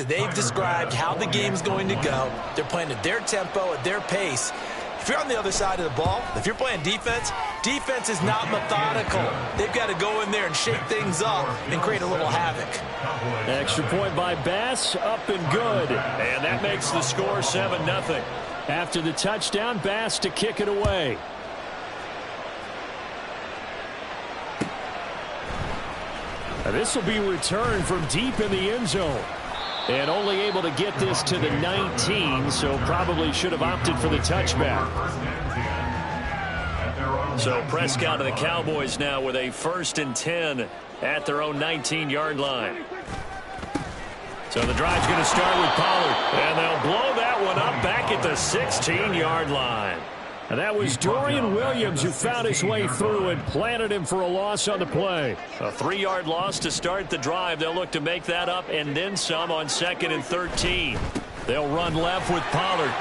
They've described how the game's going to go. They're playing at their tempo, at their pace. If you're on the other side of the ball, if you're playing defense, defense is not methodical. They've got to go in there and shake things up and create a little havoc. Extra point by Bass, up and good. And that makes the score 7-0. After the touchdown, Bass to kick it away. This will be returned from deep in the end zone. And only able to get this to the 19, so probably should have opted for the touchback. So Prescott and the Cowboys now with a 1st and 10 at their own 19-yard line. So the drive's going to start with Pollard. And they'll blow that one up back at the 16-yard line. And that was Dorian Williams who found his way through and planted him for a loss on the play. A 3-yard loss to start the drive. They'll look to make that up and then some on 2nd and 13. They'll run left with Pollard.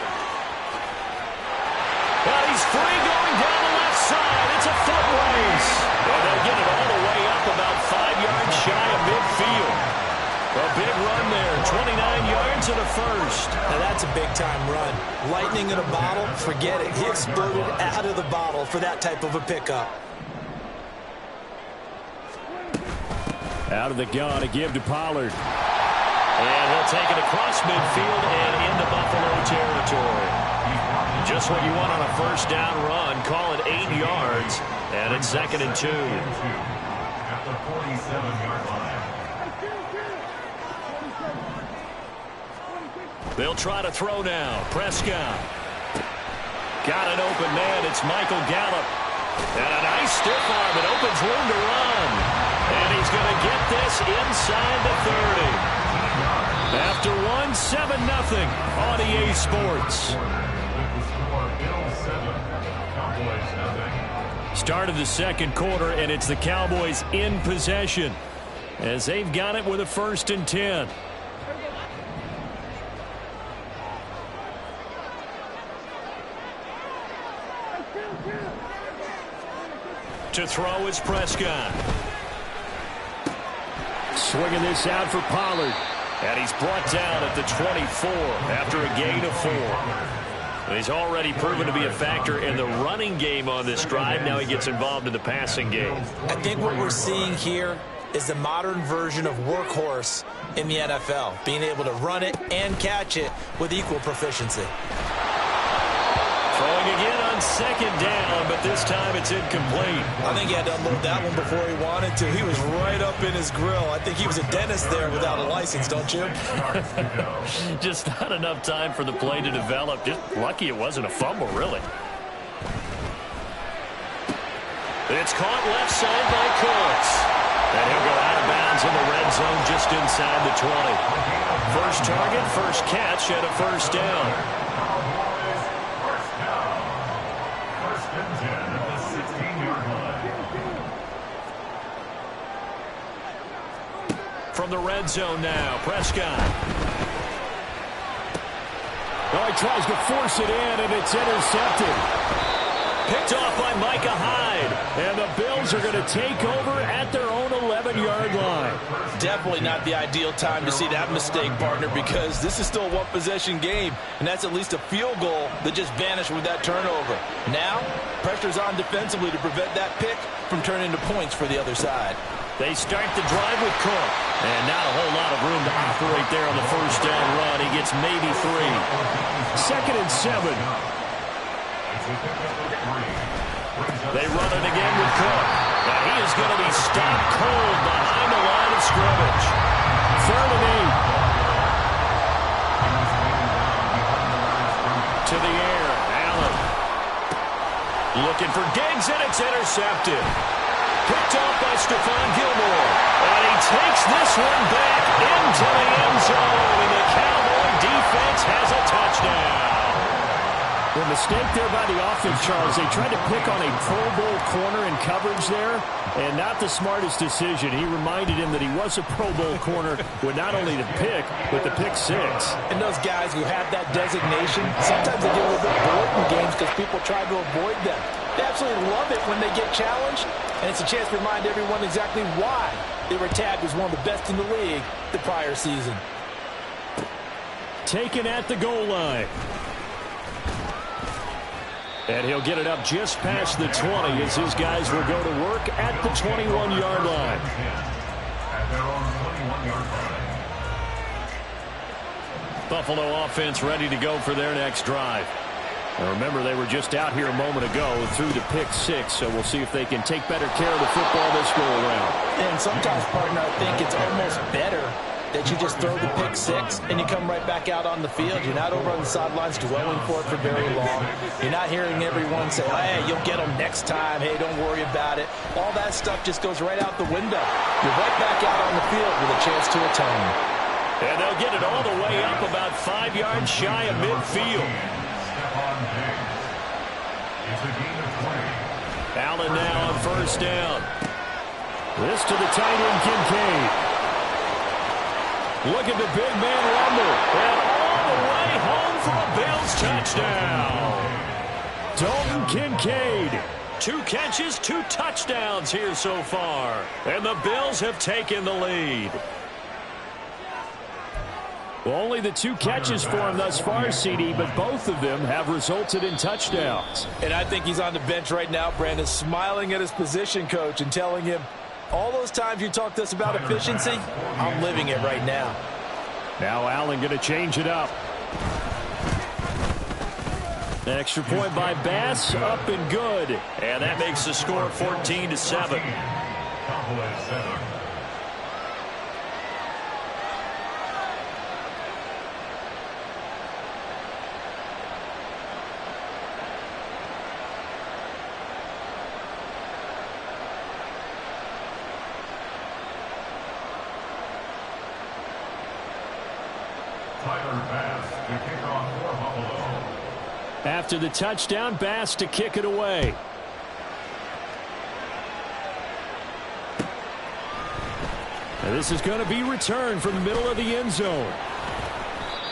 Well, he's free going down the left side. It's a foot race. And they'll get it all the way up about 5 yards shy of midfield. A big run there, 29 yards and a first. Now that's a big-time run. Lightning in a bottle, forget it. He exploded out of the bottle for that type of a pickup. Out of the gun to give to Pollard. And he'll take it across midfield and into Buffalo territory. Just what you want on a first down run. Call it 8 yards. And it's 2nd and 2. At the 47-yard line. They'll try to throw now. Prescott. Got an open man. It's Michael Gallup. And a nice stiff arm. It opens room to run. And he's going to get this inside the 30. After 1, 7-0 on EA Sports. Start of the 2nd quarter, and it's the Cowboys in possession as they've got it with a 1st and 10. To throw is Prescott. Swinging this out for Pollard. And he's brought down at the 24 after a gain of 4. And he's already proven to be a factor in the running game on this drive. Now he gets involved in the passing game. I think what we're seeing here is the modern version of workhorse in the NFL, being able to run it and catch it with equal proficiency. Throwing again on 2nd down, but this time it's incomplete. I think he had to unload that one before he wanted to. He was right up in his grill. I think he was a dentist there without a license, don't you? Just not enough time for the play to develop. Just lucky it wasn't a fumble, really. It's caught left side by Cooks. And he'll go out of bounds in the red zone just inside the 20. First target, first catch, and a 1st down. From the red zone now, Prescott. Oh, he tries to force it in, and it's intercepted. Picked off by Micah Hyde. And the Bills are going to take over at their own 11-yard line. Definitely not the ideal time to see that mistake, partner, because this is still a one-possession game, and that's at least a field goal that just vanished with that turnover. Now, pressure's on defensively to prevent that pick from turning into points for the other side. They start the drive with Cook. And not a whole lot of room to operate there on the first down run. He gets maybe 3. 2nd and 7. They run it again with Cook. Now he is going to be stopped cold behind the line of scrimmage. 3rd and 8. To the air. Allen. Looking for Diggs, and it's intercepted. Picked off by Stephon Gilmore. And he takes this one back into the end zone. And the Cowboy defense has a touchdown. The mistake there by the offense, Charles. They tried to pick on a Pro Bowl corner in coverage there. And not the smartest decision. He reminded him that he was a Pro Bowl corner with not only the pick, but the pick 6. And those guys who have that designation, sometimes they get a little bit bored in games because people try to avoid them. They absolutely love it when they get challenged, and it's a chance to remind everyone exactly why they were tagged as one of the best in the league the prior season. taken at the goal line. And he'll get it up just past the 20 as his guys will go to work at the 21-yard line. At their own 21-yard line. Buffalo offense ready to go for their next drive. Now remember, they were just out here a moment ago through the pick 6, so we'll see if they can take better care of the football this go-around. And sometimes, partner, I think it's almost better that you just throw the pick 6 and you come right back out on the field. You're not over on the sidelines dwelling for it for very long. You're not hearing everyone say, hey, you'll get them next time. Hey, don't worry about it. All that stuff just goes right out the window. You're right back out on the field with a chance to atone. And they'll get it all the way up about 5 yards shy of midfield. Stephon Diggs. It's a gain of 20. Allen now on first down. This to the tight end, Kincaid. Look at the big man rumble. And all the way home for a Bills touchdown. Dalton Kincaid. 2 catches, 2 touchdowns here so far. And the Bills have taken the lead. Well, only the 2 catches for him thus far, CD, but both of them have resulted in touchdowns. And I think he's on the bench right now, Brandon, smiling at his position coach and telling him, all those times you talked to us about efficiency, I'm living it right now. Now Allen going to change it up. Extra point by Bass, up and good. And that makes the score 14-7. Cowboys 7. Tyler Bass to kick off for Buffalo. After the touchdown, Bass to kick it away. And this is going to be returned from the middle of the end zone.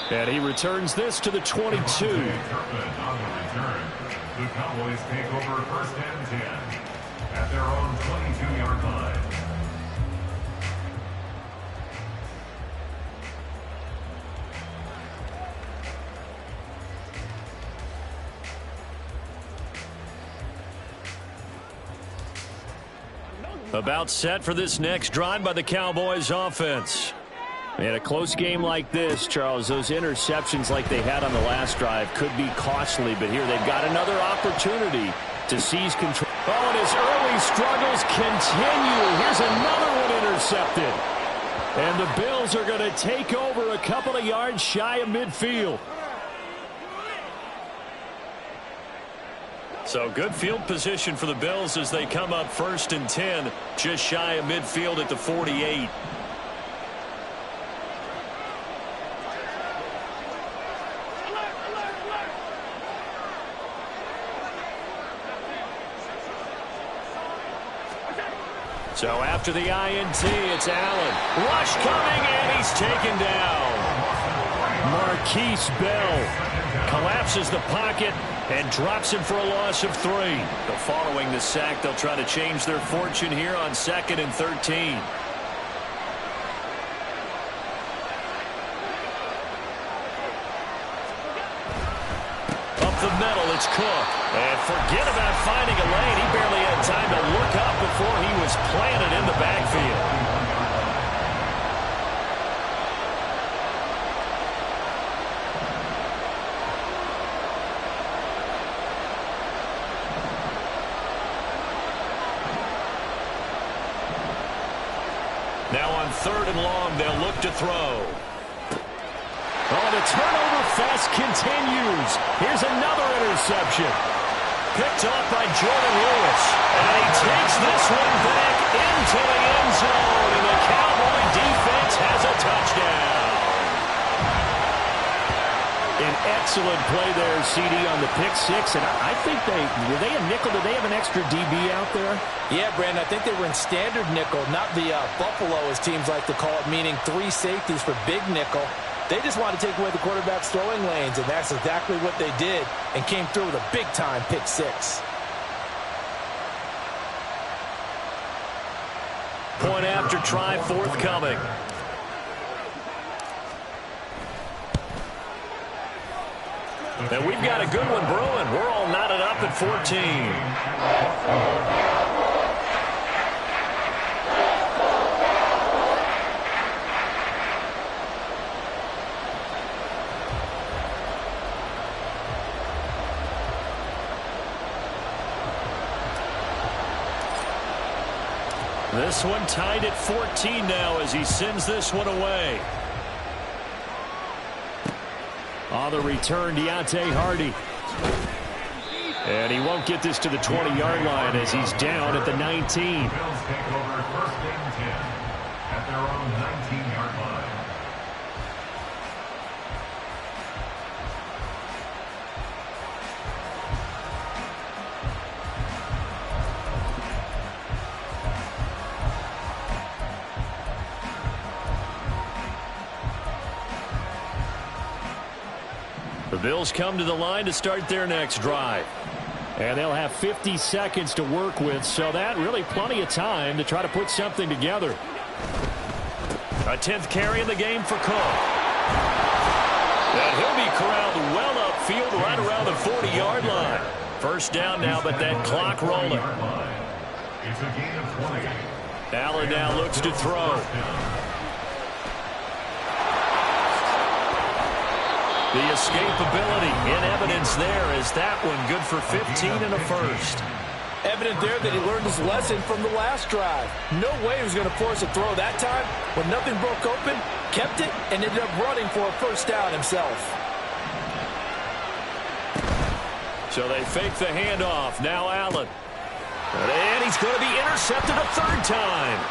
And he returns this to the 22. On the return, the Cowboys take over first and 10 at their own 22-yard line. About set for this next drive by the Cowboys offense. In a close game like this, Charles, those interceptions like they had on the last drive could be costly, but here they've got another opportunity to seize control. Oh, and his early struggles continue. Here's another one intercepted. And the Bills are going to take over a couple of yards shy of midfield. So good field position for the Bills as they come up first and 10, just shy of midfield at the 48. So after the INT, it's Allen. Rush coming, and he's taken down. Marquise Bell collapses the pocket and drops him for a loss of 3. But following the sack, they'll try to change their fortune here on 2nd and 13. Up the middle, it's Cook. And forget about finding a lane. He barely had time to look up before he was planted in the backfield. Now on 3rd and long, they'll look to throw. Oh, the turnover fest continues. Here's another interception. Picked off by Jordan Lewis. And he takes this one back into the end zone. And the Cowboy defense has a touchdown. An excellent play there, CD, on the pick 6. And I think were they a nickel? Did they have an extra DB out there? Yeah, Brandon, I think they were in standard nickel, not the Buffalo, as teams like to call it, meaning 3 safeties for big nickel. They just wanted to take away the quarterback's throwing lanes, and that's exactly what they did, and came through with a big-time pick 6. Point after try forthcoming. And we've got a good one brewing. We're all knotted up at 14. This one tied at 14 now as he sends this one away. On the return, Deontay Hardy. And he won't get this to the 20-yard line as he's down at the 19. Bills take over first and 10 at their own 19-yard line. The Bills come to the line to start their next drive. And they'll have 50 seconds to work with, so that really plenty of time to try to put something together. A 10th carry in the game for Cook. And he'll be corralled well upfield right around the 40-yard line. First down now, but that clock rolling. It's a gain of 20. Allen now looks to throw. The escapability in evidence there as that one good for 15 and a first. Evident there that he learned his lesson from the last drive. No way he was going to force a throw that time. When nothing broke open, kept it, and ended up running for a first down himself. So they fake the handoff. Now Allen. And he's going to be intercepted a third time.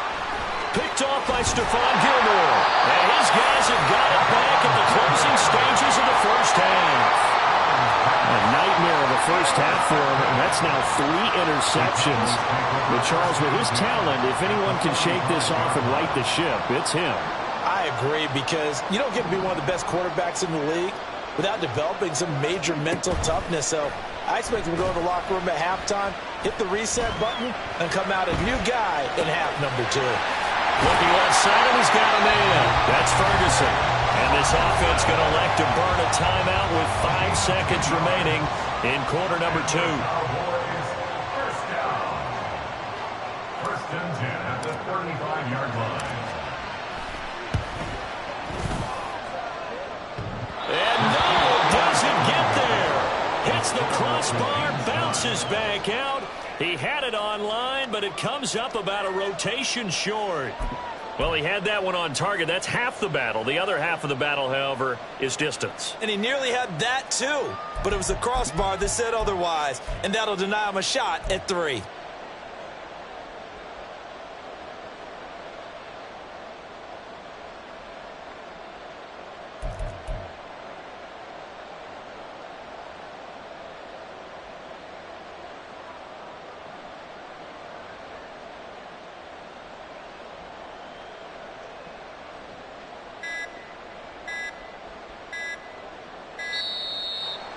Picked off by Stephon Gilmore. And his guys have got it back in the closing stages of the first half. A nightmare of a first half for him, and that's now 3 interceptions. But Charles, with his talent, if anyone can shake this off and right the ship, it's him. I agree, because you don't get to be one of the best quarterbacks in the league without developing some major mental toughness. So I expect him to go to the locker room at halftime, hit the reset button, and come out a new guy in half number 2. Looking left side, and he's got a man. That's Ferguson. And this offense going to elect to burn a timeout with 5 seconds remaining in quarter number 2. First down. First and 10 at the 35-yard line. And no, doesn't get there. Hits the crossbar, bounces back out. He had it on line, but it comes up about a rotation short. Well, he had that one on target. That's half the battle. The other half of the battle, however, is distance. And he nearly had that, too. But it was the crossbar that said otherwise, and that'll deny him a shot at 3.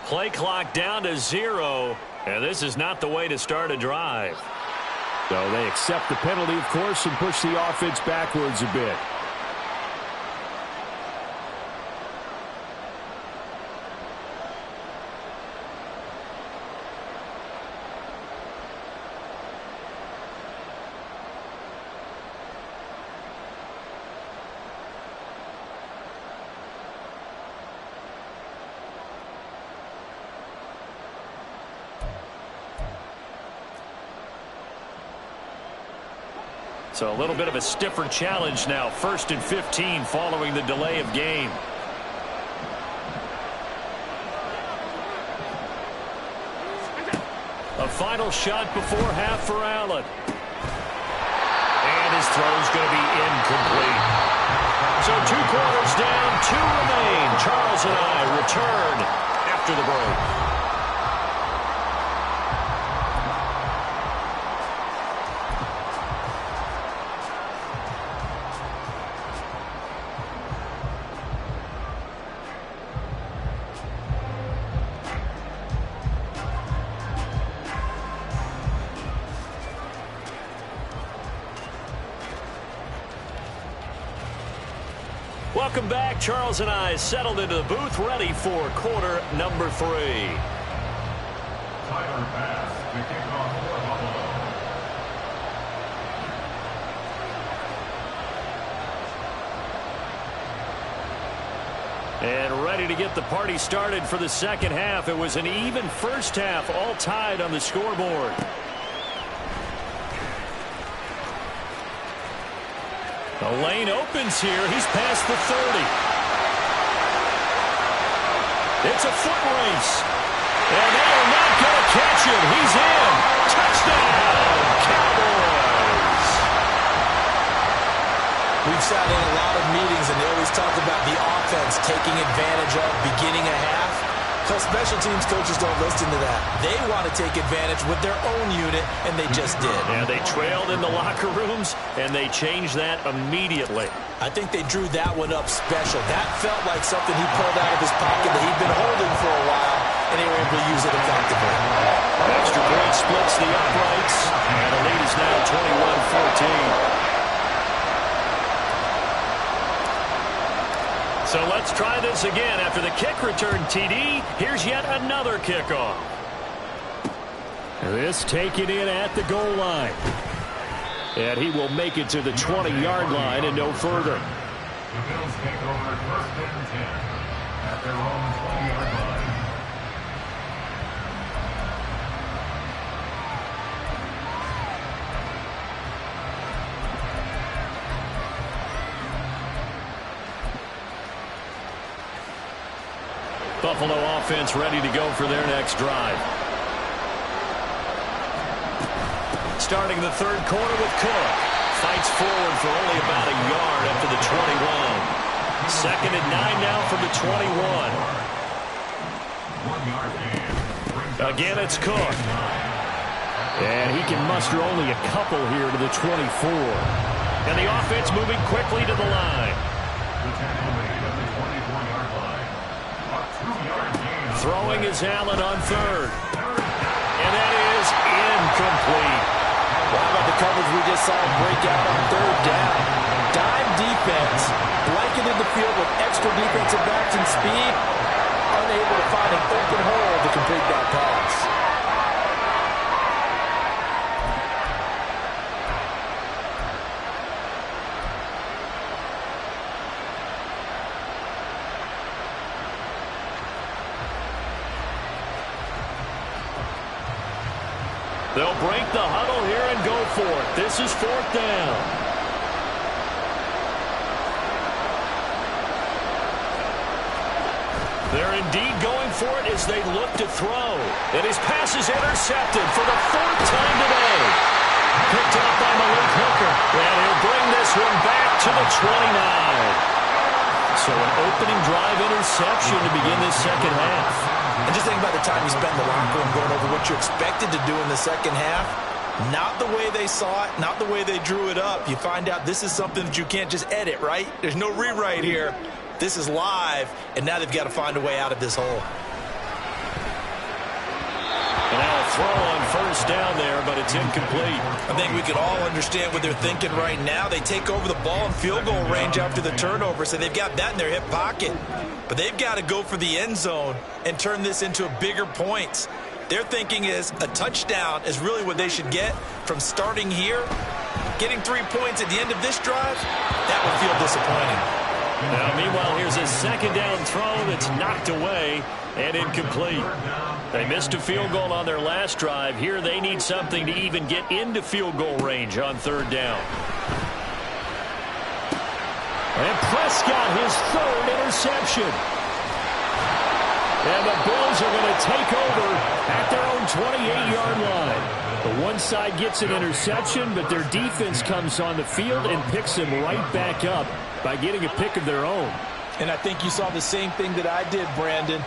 Play clock down to 0, and this is not the way to start a drive. So they accept the penalty, of course, and push the offense backwards a bit. So a little bit of a stiffer challenge now. 1st and 15 following the delay of game. A final shot before half for Allen. And his throw's going to be incomplete. So 2 quarters down, 2 remain. Charles and I return after the break. welcome back. Charles and I settled into the booth, ready for quarter number 3. Tyler Bass to kick off for Buffalo. And ready to get the party started for the second half. It was an even first half, all tied on the scoreboard. The lane opens here. He's past the 30. It's a foot race. And they are not going to catch him. He's in. Touchdown, Cowboys. We've sat in a lot of meetings, and they always talk about the offense taking advantage of beginning a half. Because special teams coaches don't listen to that. They want to take advantage with their own unit, and they just did. Yeah, they trailed in the locker rooms, and they changed that immediately. I think they drew that one up special. That felt like something he pulled out of his pocket that he'd been holding for a while, and they were able to use it effectively. Extra point splits the uprights, and the lead is now 21-14. So let's try this again. After the kick return TD, here's yet another kickoff. This taken in at the goal line. And he will make it to the 20-yard line and no further. The Bills take over at first and 10 at their own 20-yard line. Buffalo offense ready to go for their next drive. Starting the third quarter with Cook. Fights forward for only about a yard after the 21. Second and 9 now from the 21. 1 yard gain. Again, it's Cook. And he can muster only a couple here to the 24. And the offense moving quickly to the line. The tackle made at the 24-yard line. A 2-yard gain. Throwing is Allen on third. And that is incomplete. Well, how about the coverage we just saw him break out on third down? Dime defense, blanketed the field with extra defensive backs and speed, unable to find an open hole to complete that pass. They'll break the huddle here and go for it. This is fourth down. They're indeed going for it as they look to throw. And his pass is intercepted for the fourth time today. Picked up by Malik Hooker. And he'll bring this one back to the 29. So an opening drive interception to begin this second half. And just think about the time you spent in the locker room going over what you expected to do in the second half. Not the way they saw it, not the way they drew it up. You find out this is something that you can't just edit, right? There's no rewrite here. This is live, and now they've got to find a way out of this hole. And now a throw on first down there, but it's incomplete. I think we could all understand what they're thinking right now. They take over the ball in field goal range after the turnover, so they've got that in their hip pocket. But they've got to go for the end zone and turn this into bigger points. Their thinking is a touchdown is really what they should get from starting here. Getting 3 points at the end of this drive, that would feel disappointing. Now, meanwhile, here's a second down throw that's knocked away and incomplete. They missed a field goal on their last drive. Here they need something to even get into field goal range on third down. And Prescott, his third interception. And the Bills are going to take over at their own 28-yard line. The one side gets an interception, but their defense comes on the field and picks them right back up by getting a pick of their own. And I think you saw the same thing that I did, Brandon.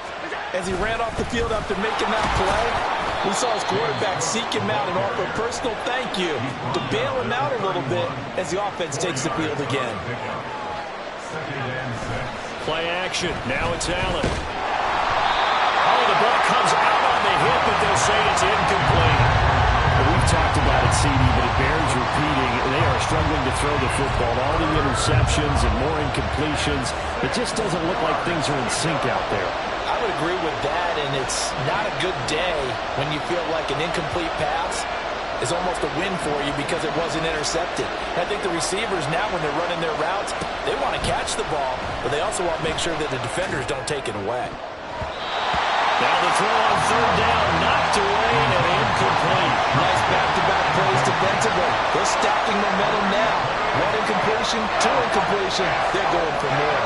As he ran off the field after making that play, we saw his quarterback seek him out and offer a personal thank you to bail him out a little bit as the offense takes the field again. Play action. Now it's Allen. Oh, the ball comes out on the hit, but they'll say it's incomplete. We've talked about it CD, but it bears repeating. They are struggling to throw the football. All the interceptions and more incompletions. It just doesn't look like things are in sync out there. I would agree with that, and it's not a good day when you feel like an incomplete pass is almost a win for you because it wasn't intercepted. I think the receivers now, when they're running their routes, they want to catch the ball, but they also want to make sure that the defenders don't take it away. Now the throw on third down, knocked away and incomplete. Nice back-to-back plays defensively. They're stacking momentum now. One incompletion, two incompletion. They're going for more.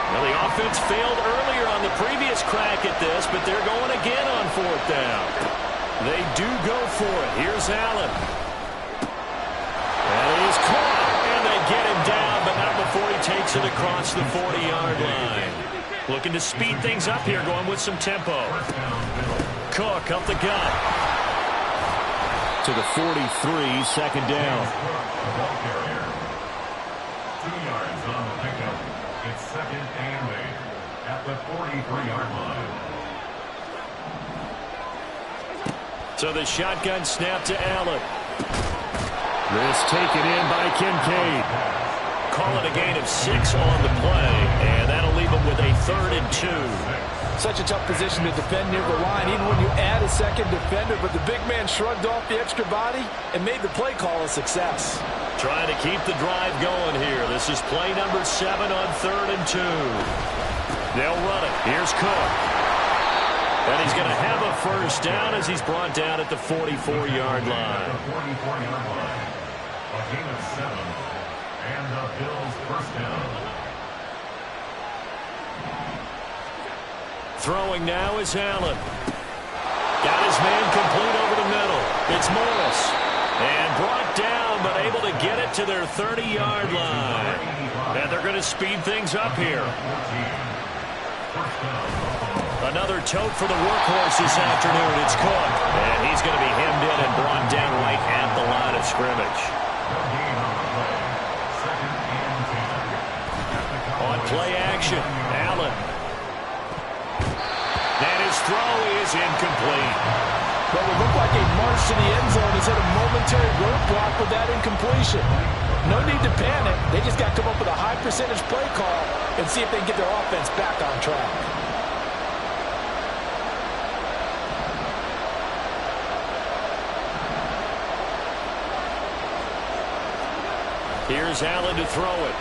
Well, the offense failed earlier on the previous crack at this, but they're going again on fourth down. They do go for it. Here's Allen. And he is caught, and they get him down, but not before he takes it across the 40-yard line. Looking to speed things up here, going with some tempo. Cook up the gut. To the 43, second down. 2 yards on the pickup. It's second and 8 at the 43-yard line. So the shotgun snap to Allen. This taken in by Kincaid. Call it a gain of 6 on the play, and that'll leave him with a 3rd and 2. Such a tough position to defend near the line, even when you add a second defender, but the big man shrugged off the extra body and made the play call a success. Trying to keep the drive going here. This is play number 7 on 3rd and 2. They'll run it. Here's Cook. And he's going to have a first down as he's brought down at the 44-yard line. The 44-yard line. A gain of 7. And the Bills first down. Throwing now is Allen. Got his man complete over the middle. It's Morris. And brought down, but able to get it to their 30-yard line. And they're going to speed things up here. Another tote for the workhorse this afternoon. It's Cook. And he's going to be hemmed in and brought down right at the line of scrimmage. On play action, Allen. And his throw is incomplete. But it looked like a march to the end zone has hit a momentary roadblock with that incompletion. No need to panic. They just got to come up with a high percentage play call and see if they can get their offense back on track. Here's Allen to throw it.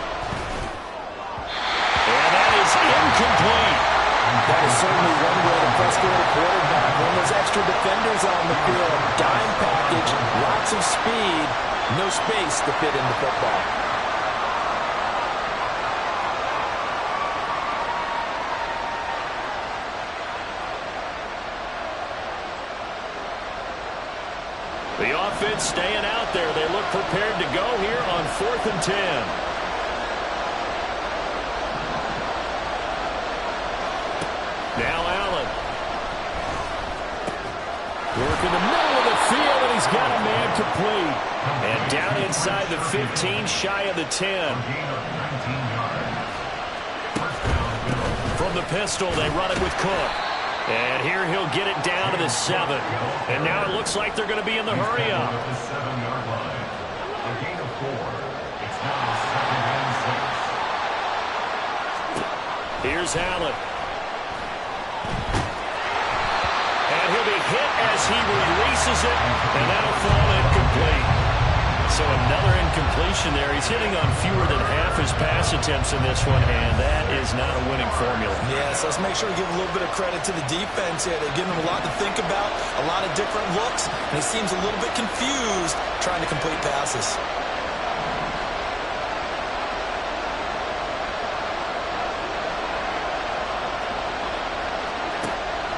And that is incomplete. That is certainly one way to frustrate a quarterback. One of those extra defenders on the field. Dime package, lots of speed, no space to fit in the football. The offense staying out there. They look prepared to go here on 4th and 10. Now Allen. Work in the middle of the field, and he's got a man complete. And down inside the 15, shy of the 10. From the pistol, they run it with Cook. And here he'll get it down to the 7. And now it looks like they're going to be in the hurry-up. The 7-yard line. A gain of 4. It's now second and 6. Here's Allen. And he'll be hit as he releases it, and that'll fall incomplete. So another incompletion there. He's hitting on fewer than half his pass attempts in this one, and that is not a winning formula. Yes, let's make sure we give a little bit of credit to the defense here. They're giving him a lot to think about, a lot of different looks, and he seems a little bit confused trying to complete passes.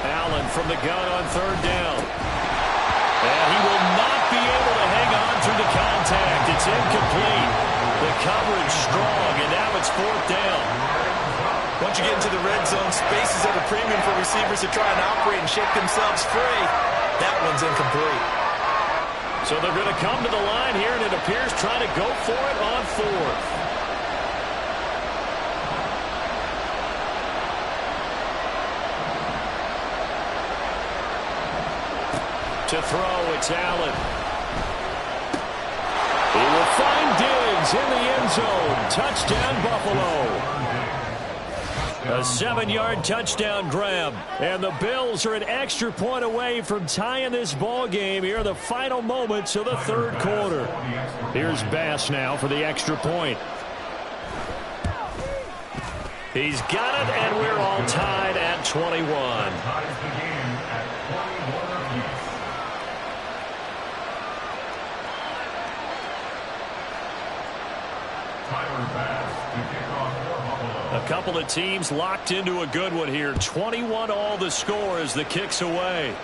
Allen from the gun on 3rd down. And he will not be able to hang on through the contact. It's incomplete. The coverage strong, and now it's 4th down. Once you get into the red zone, space is at a premium for receivers to try and operate and shake themselves free. That one's incomplete. So they're going to come to the line here, and it appears trying to go for it on 4th. To throw, it's Allen. He will find Diggs in the end zone. Touchdown, Buffalo. A 7-yard touchdown grab. And the Bills are an extra point away from tying this ball game here in the final moments of the third quarter. Here's Bass now for the extra point. He's got it, and we're all tied at 21. A couple of teams locked into a good one here. 21 all the score as the kick's away.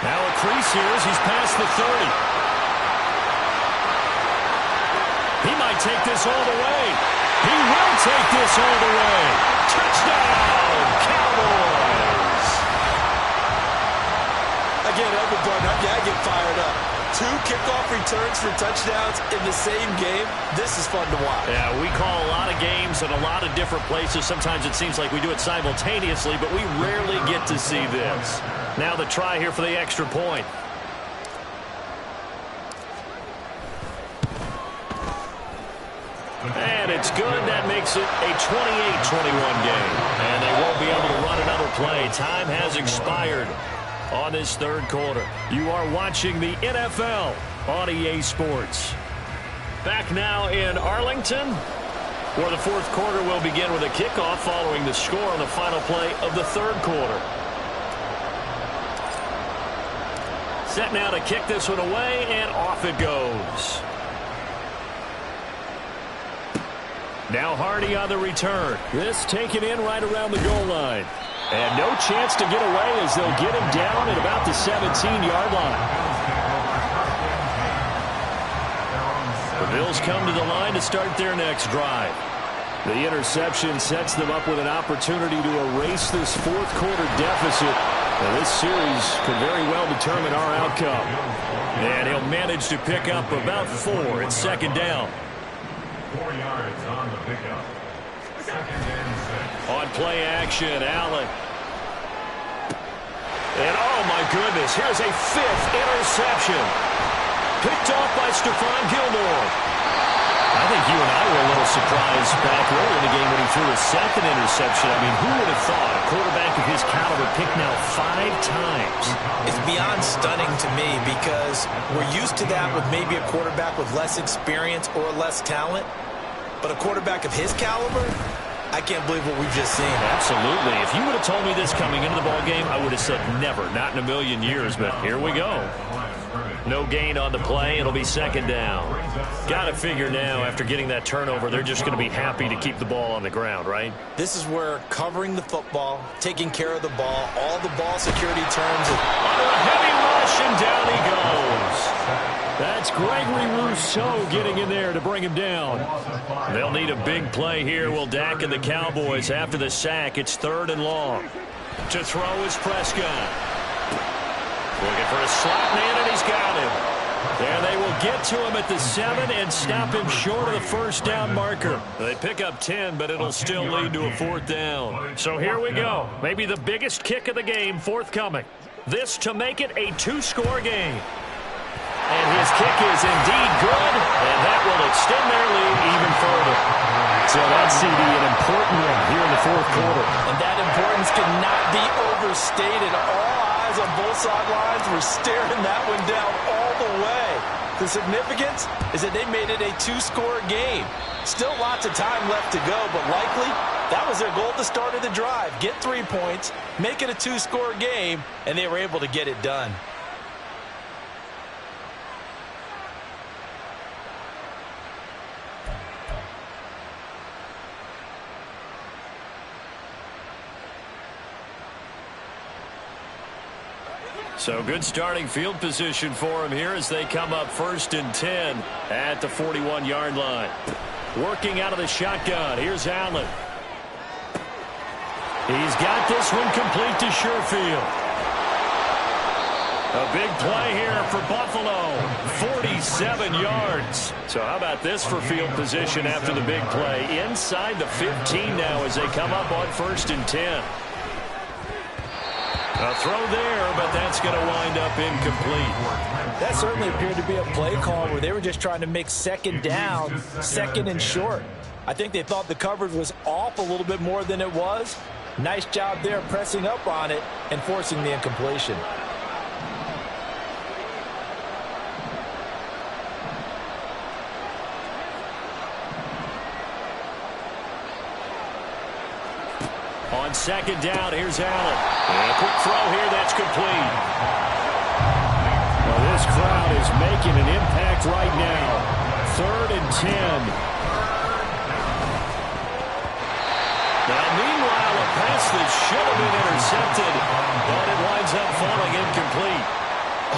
Now a crease here as he's past the 30. He might take this all the way. He will take this all the way. Touchdown, Cowboys. Again, Elder Barton, I get fired up. 2 kickoff returns for touchdowns in the same game. This is fun to watch. Yeah, we call a lot of games in a lot of different places. Sometimes it seems like we do it simultaneously, but we rarely get to see this. Now the try here for the extra point. And it's good. That makes it a 28-21 game. And they won't be able to run another play. Time has expired on this third quarter. You are watching the NFL on EA Sports. Back now in Arlington, where the fourth quarter will begin with a kickoff following the score on the final play of the third quarter. Set now to kick this one away, and off it goes. Now Hardy on the return. This taken in right around the goal line. And no chance to get away as they'll get him down at about the 17-yard line. The Bills come to the line to start their next drive. The interception sets them up with an opportunity to erase this fourth quarter deficit. Now, this series could very well determine our outcome. And he'll manage to pick up about 4. It's second down. 4 yards on the pickup. Second and 6. On play action, Allen. And oh my goodness, here's a 5th interception. Picked off by Stephon Gilmore. I think you and I were a little surprised back early in the game when he threw a 2nd interception. I mean, who would have thought a quarterback of his caliber picked now 5 times? It's beyond stunning to me because we're used to that with maybe a quarterback with less experience or less talent. But a quarterback of his caliber, I can't believe what we've just seen. Absolutely. If you would have told me this coming into the ballgame, I would have said never, not in a million years. But here we go. No gain on the play. It'll be second down. Got to figure now, after getting that turnover, they're just going to be happy to keep the ball on the ground, right? This is where covering the football, taking care of the ball, all the ball security terms. Under a heavy rush, and down he goes. That's Gregory Rousseau getting in there to bring him down. They'll need a big play here. Will Dak and the Cowboys after the sack. It's 3rd and long. To throw is Prescott. Looking for a slot man, and he's got him. And they will get to him at the 7 and stop him short of the first down marker. They pick up 10, but it'll still lead to a 4th down. So here we go. Maybe the biggest kick of the game forthcoming. This to make it a 2-score game. And his kick is indeed good, and that will extend their lead even further. So that's CD, an important one here in the fourth quarter. And that importance cannot be overstated. All eyes on both sidelines were staring that one down all the way. The significance is that they made it a 2-score game. Still lots of time left to go, but likely that was their goal at the start of the drive. Get 3 points, make it a 2-score game, and they were able to get it done. So good starting field position for him here as they come up 1st and 10 at the 41-yard line. Working out of the shotgun. Here's Allen. He's got this one complete to Sherfield. A big play here for Buffalo. 46 7 yards. So how about this for field position after the big play? Inside the 15 now as they come up on 1st and 10. A throw there, but that's going to wind up incomplete. That certainly appeared to be a play call where they were just trying to make 2nd down, 2nd and short. I think they thought the coverage was off a little bit more than it was. Nice job there pressing up on it and forcing the incompletion. On 2nd down, here's Allen. And a quick throw here, that's complete. Well, this crowd is making an impact right now. 3rd and 10. Now, meanwhile, a pass that should have been intercepted, but it winds up falling incomplete.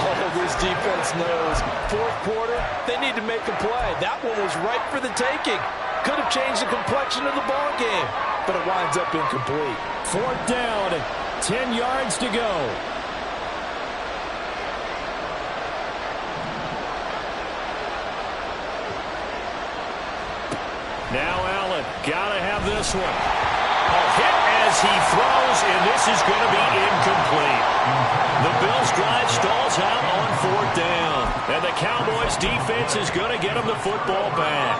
Oh, this defense knows. 4th quarter, they need to make a play. That one was right for the taking. Could have changed the complexion of the ball game, but it winds up incomplete. 4th down, 10 yards to go. Now Allen, gotta have this one. A hit as he throws, and this is going to be incomplete. The Bills' drive stalls out on 4th down, and the Cowboys' defense is going to get them the football back.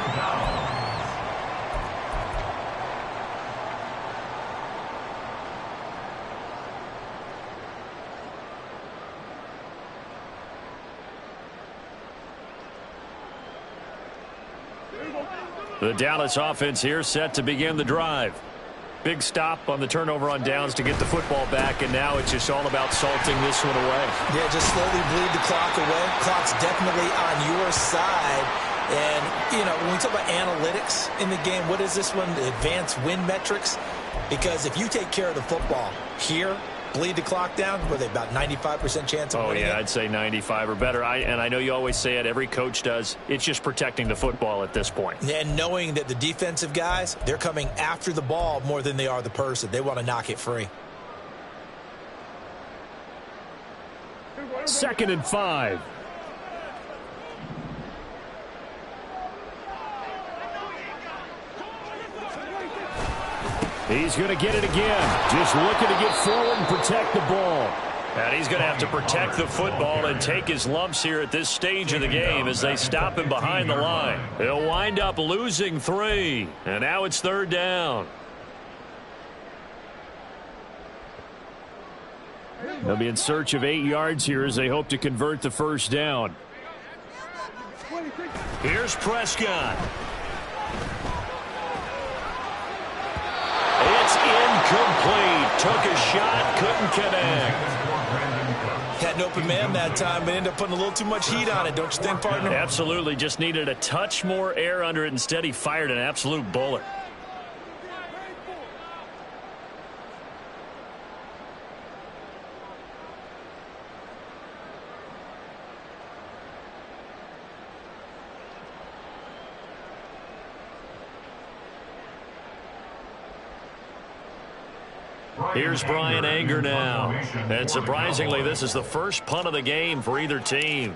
The Dallas offense here set to begin the drive. Big stop on the turnover on downs to get the football back, and now it's just all about salting this one away. Yeah, just slowly bleed the clock away. Clock's definitely on your side. And, you know, when we talk about analytics in the game, what is this one? The advanced win metrics? Because if you take care of the football here, bleed the clock down, were they about 95% chance of winning it? I'd say 95 or better. And I know you always say it, every coach does. It's just protecting the football at this point. And knowing that the defensive guys, they're coming after the ball more than they are the person. They want to knock it free. 2nd and 5. He's going to get it again. Just looking to get forward and protect the ball. And he's going to have to protect the football and take his lumps here at this stage of the game as they stop him behind the line. He'll wind up losing 3. And now it's 3rd down. They'll be in search of 8 yards here as they hope to convert the 1st down. Here's Prescott. It's incomplete. Took a shot, couldn't connect. Had an open man that time, but ended up putting a little too much heat on it, don't you think, partner? Absolutely. Just needed a touch more air under it. Instead, he fired an absolute bullet. Here's Brian Anger now. And surprisingly, this is the first punt of the game for either team.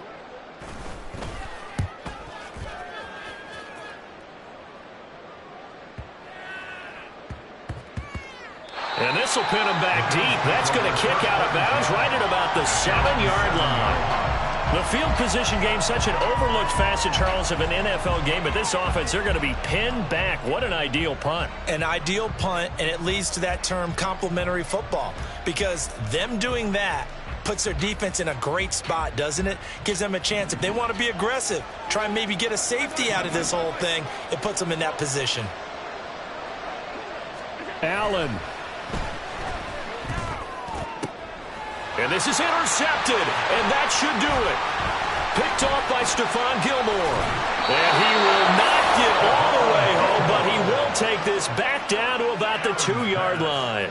And this will pin him back deep. That's going to kick out of bounds right at about the 7-yard line. The field position game, such an overlooked facet, Charles, of an NFL game, but this offense, they're going to be pinned back. What an ideal punt. An ideal punt, and it leads to that term complementary football, because them doing that puts their defense in a great spot, doesn't it? Gives them a chance. If they want to be aggressive, try and maybe get a safety out of this whole thing, it puts them in that position. Allen. And this is intercepted, and that should do it. Picked off by Stephon Gilmore. And he will not get all the way home, but he will take this back down to about the 2-yard line.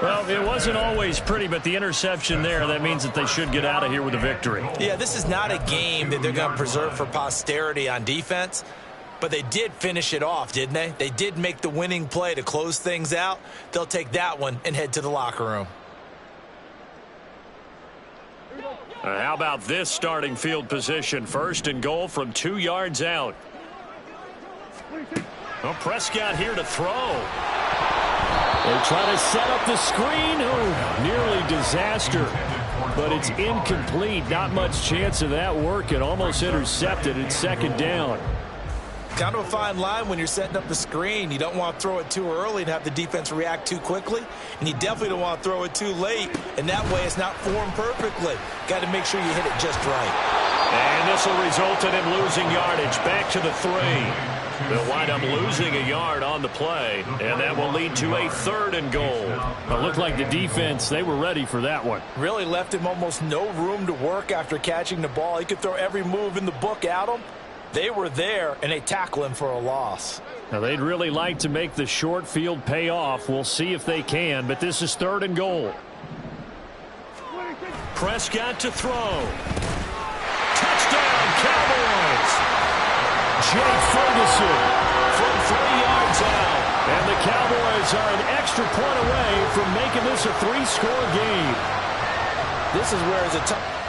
Well, it wasn't always pretty, but the interception there, that means that they should get out of here with a victory. Yeah, this is not a game that they're going to preserve for posterity on defense, but they did finish it off, didn't they? They did make the winning play to close things out. They'll take that one and head to the locker room. How about this starting field position? First and goal from 2 yards out. Well, Prescott here to throw. They try to set up the screen. Oh, nearly disaster. But it's incomplete. Not much chance of that working. Almost intercepted. It's second down. Kind of a fine line when you're setting up the screen. You don't want to throw it too early and have the defense react too quickly. And you definitely don't want to throw it too late. And that way it's not formed perfectly. Got to make sure you hit it just right. And this will result in him losing yardage. Back to the 3. They'll wind up losing a yard on the play, and that will lead to a 3rd and goal. It looked like the defense, they were ready for that one. Really left him almost no room to work after catching the ball. He could throw every move in the book at him. They were there, and they tackle him for a loss. Now, they'd really like to make the short field pay off. We'll see if they can, but this is 3rd and goal. Prescott to throw. Touchdown, Cowboys! Jake Ferguson from 3 yards out. And the Cowboys are an extra point away from making this a 3-score game. This is where it's a tough...